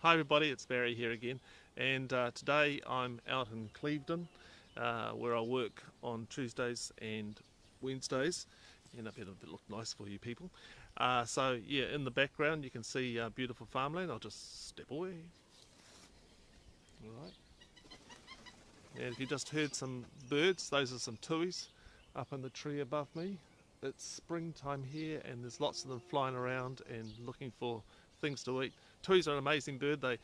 Hi everybody, it's Barry here again, and today I'm out in Clevedon where I work on Tuesdays and Wednesdays, and I better look nice for you people. So yeah, in the background you can see beautiful farmland. I'll just step away. Alright, and if you just heard some birds, those are some tuis up in the tree above me. It's springtime here and there's lots of them flying around and looking for things to eat. Tuis are an amazing bird. They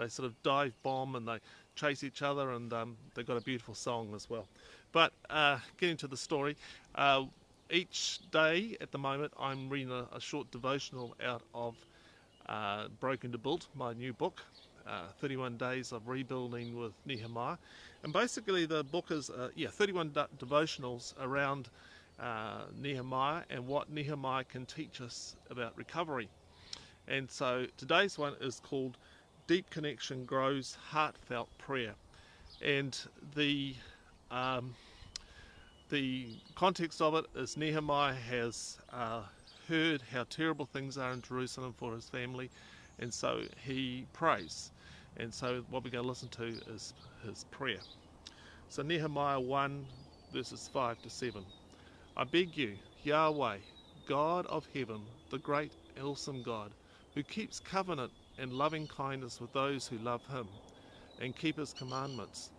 sort of dive bomb and they chase each other, and they've got a beautiful song as well. But getting to the story, each day at the moment I'm reading a short devotional out of Broken to Build, my new book, 31 Days of Rebuilding with Nehemiah. And basically the book is 31 devotionals around Nehemiah and what Nehemiah can teach us about recovery. And so today's one is called Deep Connection Grows Heartfelt Prayer. And the context of it is Nehemiah has heard how terrible things are in Jerusalem for his family, and so he prays. And so what we're going to listen to is his prayer. So Nehemiah 1 verses 5 to 7. I beg you, Yahweh, God of heaven, the great and awesome God, who keeps covenant and loving kindness with those who love him and keep his commandments.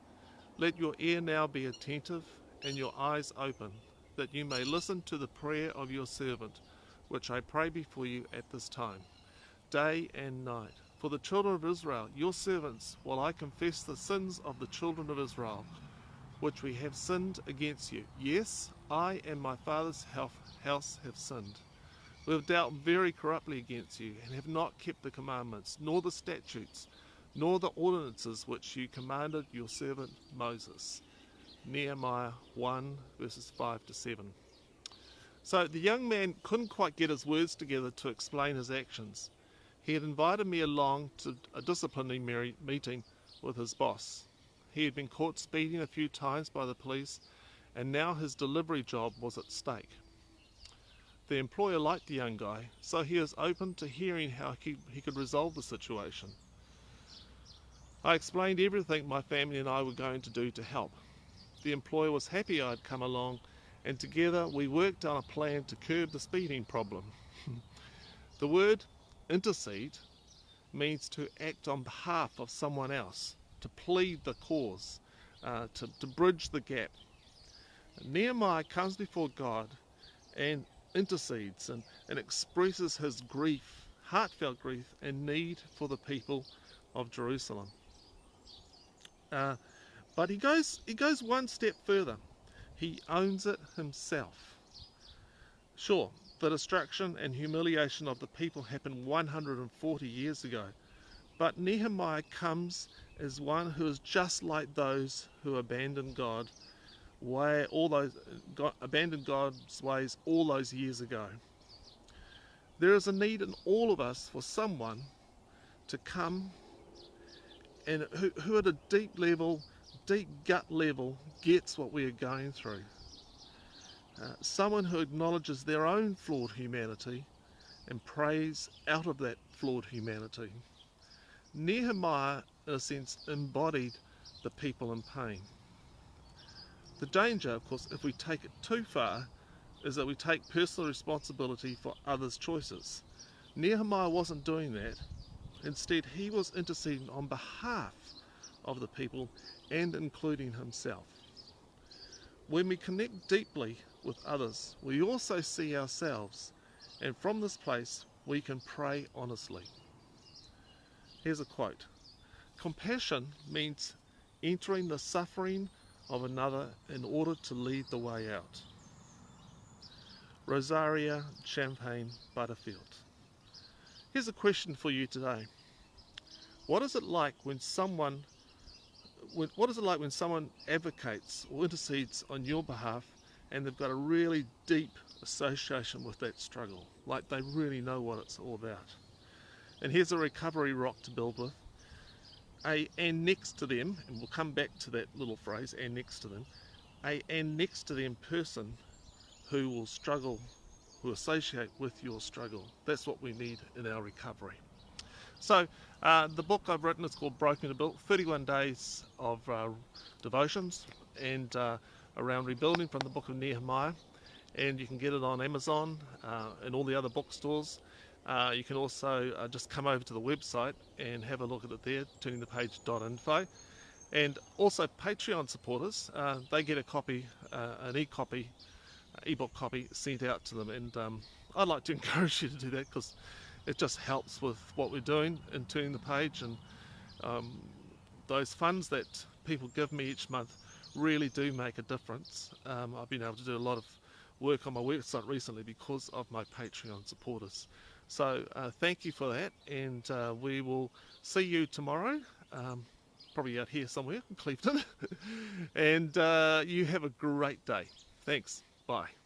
Let your ear now be attentive and your eyes open, that you may listen to the prayer of your servant, which I pray before you at this time, day and night. For the children of Israel, your servants, while I confess the sins of the children of Israel, which we have sinned against you. Yes, I and my father's house have sinned. We have dealt very corruptly against you, and have not kept the commandments, nor the statutes, nor the ordinances which you commanded your servant Moses. Nehemiah 1 verses 5 to 7. So the young man couldn't quite get his words together to explain his actions. He had invited me along to a disciplinary meeting with his boss. He had been caught speeding a few times by the police, and now his delivery job was at stake. The employer liked the young guy, so he was open to hearing how he could resolve the situation. I explained everything my family and I were going to do to help. The employer was happy I'd come along, and together we worked on a plan to curb the speeding problem. The word intercede means to act on behalf of someone else, to plead the cause, to bridge the gap. Nehemiah comes before God and intercedes and expresses his grief, heartfelt grief and need for the people of Jerusalem. But he goes one step further. He owns it himself. Sure, the destruction and humiliation of the people happened 140 years ago, but Nehemiah comes as one who is just like those who abandoned God's ways all those years ago. There is a need in all of us for someone to come and who at a deep gut level gets what we are going through. Someone who acknowledges their own flawed humanity and prays out of that flawed humanity. Nehemiah, in a sense, embodied the people in pain. The danger, of course, if we take it too far, is that we take personal responsibility for others' choices. Nehemiah wasn't doing that. Instead, he was interceding on behalf of the people and including himself. When we connect deeply with others, we also see ourselves, and from this place we can pray honestly. Here's a quote. Compassion means entering the suffering of another in order to lead the way out. Rosaria Champagne Butterfield. Here's a question for you today. What is it like when someone advocates or intercedes on your behalf and they've got a really deep association with that struggle, like they really know what it's all about? And here's a recovery rock to build with. And next to them, and we'll come back to that little phrase, and next to them, and next to them person who will struggle, who associate with your struggle. That's what we need in our recovery. So the book I've written is called Broken to Built, 31 Days of Devotions and around rebuilding from the book of Nehemiah. And you can get it on Amazon and all the other bookstores. You can also just come over to the website and have a look at it there, turningthepage.info. And also Patreon supporters, they get a copy, an ebook copy sent out to them. And I'd like to encourage you to do that because it just helps with what we're doing in Turning the Page, and those funds that people give me each month really do make a difference. I've been able to do a lot of work on my website recently because of my Patreon supporters. So thank you for that, and we will see you tomorrow, probably out here somewhere in Cleveland. And you have a great day. Thanks. Bye.